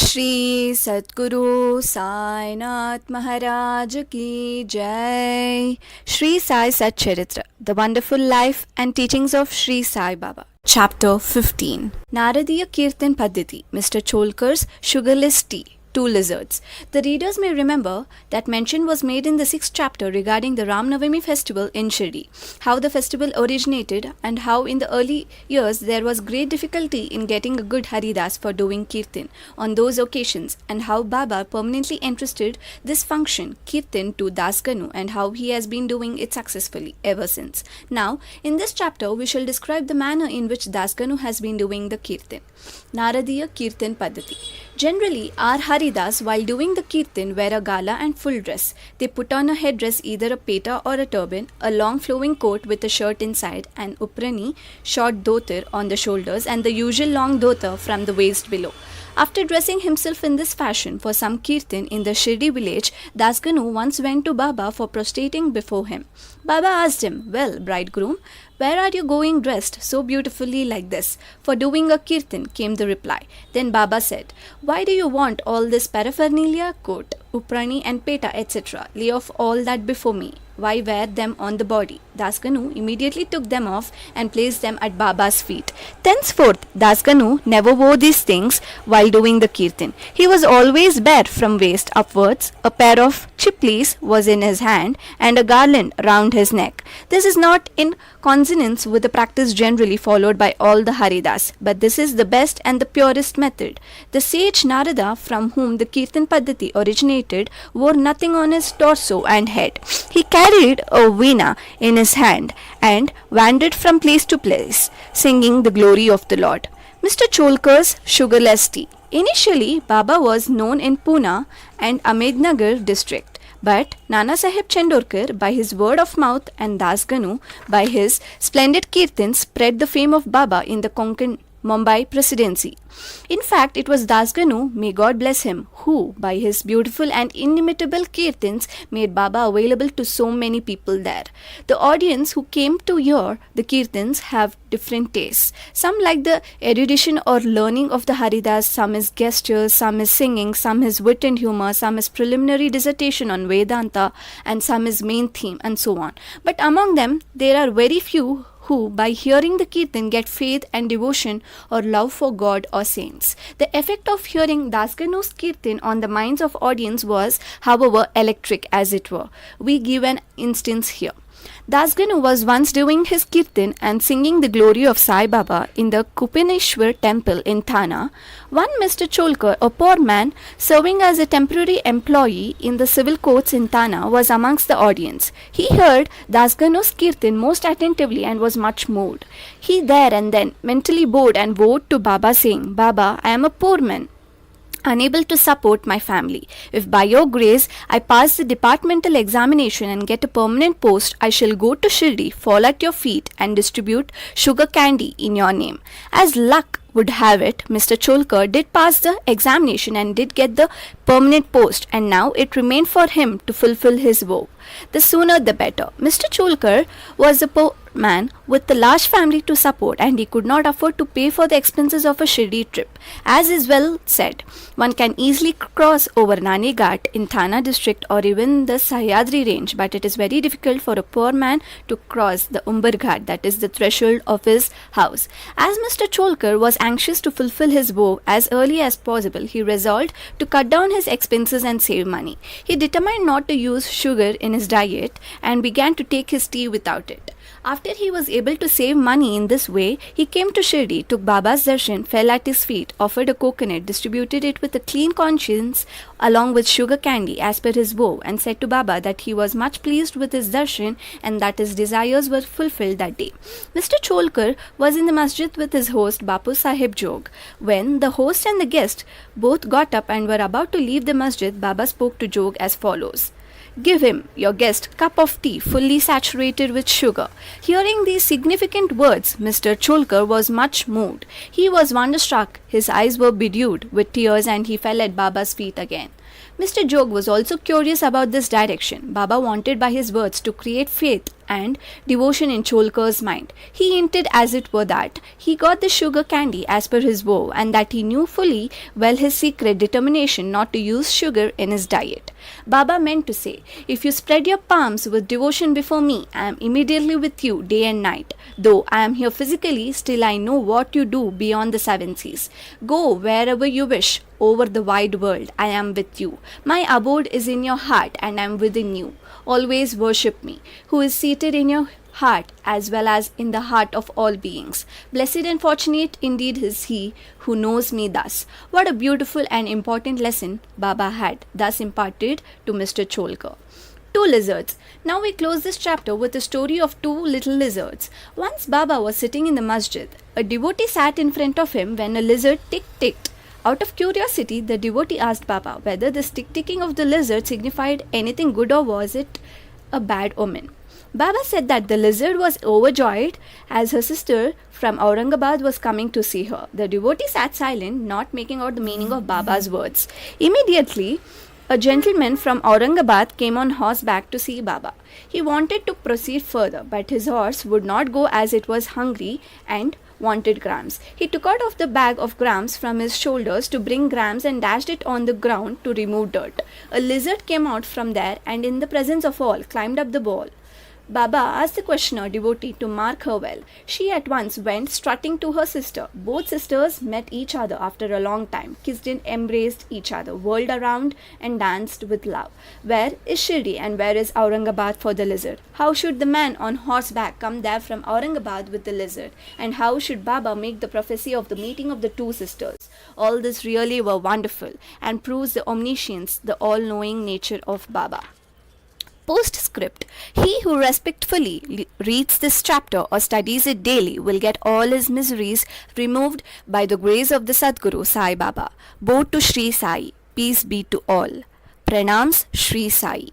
श्री सद्गुरु साईनाथ महाराज की जय. Sri Sai Satcharitra, the wonderful life and teachings of Sri Sai Baba. Chapter 15. Naradiya Kirtan Paddhati, Mr. Cholkar's Sugarless Tea. Two lizards. The readers may remember that mention was made in the 6th chapter regarding the Ram Navami festival in Shirdi, how the festival originated and how in the early years there was great difficulty in getting a good Haridas for doing Kirtan on those occasions, and how Baba permanently entrusted this function, Kirtan, to Das Ganu, and how he has been doing it successfully ever since. Now, in this chapter, we shall describe the manner in which Das Ganu has been doing the Kirtan. Naradiya Kirtan Paddhati. Generally, our Haridas, while doing the Kirtan, wear a gala and full dress. They put on a headdress, either a peta or a turban, a long flowing coat with a shirt inside, an uprani, short dhotar on the shoulders, and the usual long dhotar from the waist below. After dressing himself in this fashion for some Kirtan in the Shirdi village, Das Ganu once went to Baba for prostrating before him. Baba asked him, "Well, bridegroom, where are you going dressed so beautifully like this?" "For doing a Kirtan," came the reply. Then Baba said, "Why do you want all this paraphernalia, coat, uprani and peta, etc.? Lay off all that before me. Why wear them on the body?" Das Ganu immediately took them off and placed them at Baba's feet. Thenceforth, Das Ganu never wore these things while doing the Kirtan. He was always bare from waist upwards. A pair of chiplis was in his hand and a garland round his neck. This is not in consonance with the practice generally followed by all the Haridas, but this is the best and the purest method. The sage Narada, from whom the Kirtan Paddhati originated, wore nothing on his torso and head. He carried a veena in his hand and wandered from place to place, singing the glory of the Lord. Mr. Cholkar's Sugarless Tea. Initially, Baba was known in Pune and Ahmednagar district. But Nana Sahib Chandorkar, by his word of mouth, and Das Ganu, by his splendid Kirtans, spread the fame of Baba in the Konkan Mumbai presidency. In fact, it was Das Ganu, may God bless him, who, by his beautiful and inimitable Kirtans, made Baba available to so many people there. The audience who came to hear the Kirtans have different tastes. Some like the erudition or learning of the Haridas, some is gestures, some is singing, some is wit and humor, some is preliminary dissertation on Vedanta, and some is main theme, and so on. But among them, there are very few who, by hearing the Kirtan, get faith and devotion or love for God or saints. The effect of hearing Das Ganu's Kirtan on the minds of audience was, however, electric as it were. We give an instance here. Das Ganu was once doing his Kirtan and singing the glory of Sai Baba in the Kupineshwar temple in Thana. One Mr. Cholkar, a poor man serving as a temporary employee in the civil courts in Thana, was amongst the audience. He heard Das Ganu's Kirtan most attentively and was much moved. He there and then mentally bowed and vowed to Baba, saying, "Baba, I am a poor man, unable to support my family. If by your grace I pass the departmental examination and get a permanent post, I shall go to Shirdi, fall at your feet and distribute sugar candy in your name." As luck would have it, Mr. Cholkar did pass the examination and did get the permanent post, and now it remained for him to fulfill his vow. The sooner the better. Mr. Cholkar was a poor man with a large family to support, and he could not afford to pay for the expenses of a Shirdi trip. As is well said, one can easily cross over Nani Ghat in Thana district or even the Sahyadri range, but it is very difficult for a poor man to cross the Umbar Ghat, that is the threshold of his house. As Mr. Cholkar was anxious to fulfill his vow as early as possible, he resolved to cut down his expenses and save money. He determined not to use sugar in his diet and began to take his tea without it. After he was able to save money in this way, he came to Shirdi, took Baba's darshan, fell at his feet, offered a coconut, distributed it with a clean conscience along with sugar candy as per his vow, and said to Baba that he was much pleased with his darshan and that his desires were fulfilled that day. Mr. Cholkar was in the masjid with his host Bapu Sahib Jog. When the host and the guest both got up and were about to leave the masjid, Baba spoke to Jog as follows. Give him, your guest, cup of tea fully saturated with sugar. Hearing these significant words, Mr. Cholkar was much moved. He was wonderstruck, his eyes were bedewed with tears, and he fell at Baba's feet again. Mr. Jog was also curious about this direction. Baba wanted by his words to create faith and devotion in Cholkar's mind. He hinted as it were that he got the sugar candy as per his vow, and that he knew fully well his secret determination not to use sugar in his diet. Baba meant to say, if you spread your palms with devotion before me, I am immediately with you day and night. Though I am here physically, still I know what you do beyond the seven seas. Go wherever you wish over the wide world. I am with you. My abode is in your heart, and I am within you. Always worship me, who is seated in your heart as well as in the heart of all beings. Blessed and fortunate indeed is he who knows me thus. What a beautiful and important lesson Baba had thus imparted to Mr. Cholkar. Two lizards. Now we close this chapter with the story of two little lizards. Once Baba was sitting in the masjid. A devotee sat in front of him when a lizard ticked. Out of curiosity, the devotee asked Baba whether the tick-ticking of the lizard signified anything good or was it a bad omen. Baba said that the lizard was overjoyed as her sister from Aurangabad was coming to see her. The devotee sat silent, not making out the meaning of Baba's words. Immediately, a gentleman from Aurangabad came on horseback to see Baba. He wanted to proceed further, but his horse would not go as it was hungry and wanted grams. He took out of the bag of grams from his shoulders to bring grams and dashed it on the ground to remove dirt. A lizard came out from there and in the presence of all climbed up the wall. Baba asked the questioner devotee to mark her well. She at once went strutting to her sister. Both sisters met each other after a long time, kissed and embraced each other, whirled around and danced with love. Where is Shirdi and where is Aurangabad for the lizard? How should the man on horseback come there from Aurangabad with the lizard? And how should Baba make the prophecy of the meeting of the two sisters? All this really were wonderful and proves the omniscience, the all-knowing nature of Baba. Postscript. He who respectfully reads this chapter or studies it daily will get all his miseries removed by the grace of the Sadguru Sai Baba. Bow to Sri Sai. Peace be to all. Pranams, Sri Sai.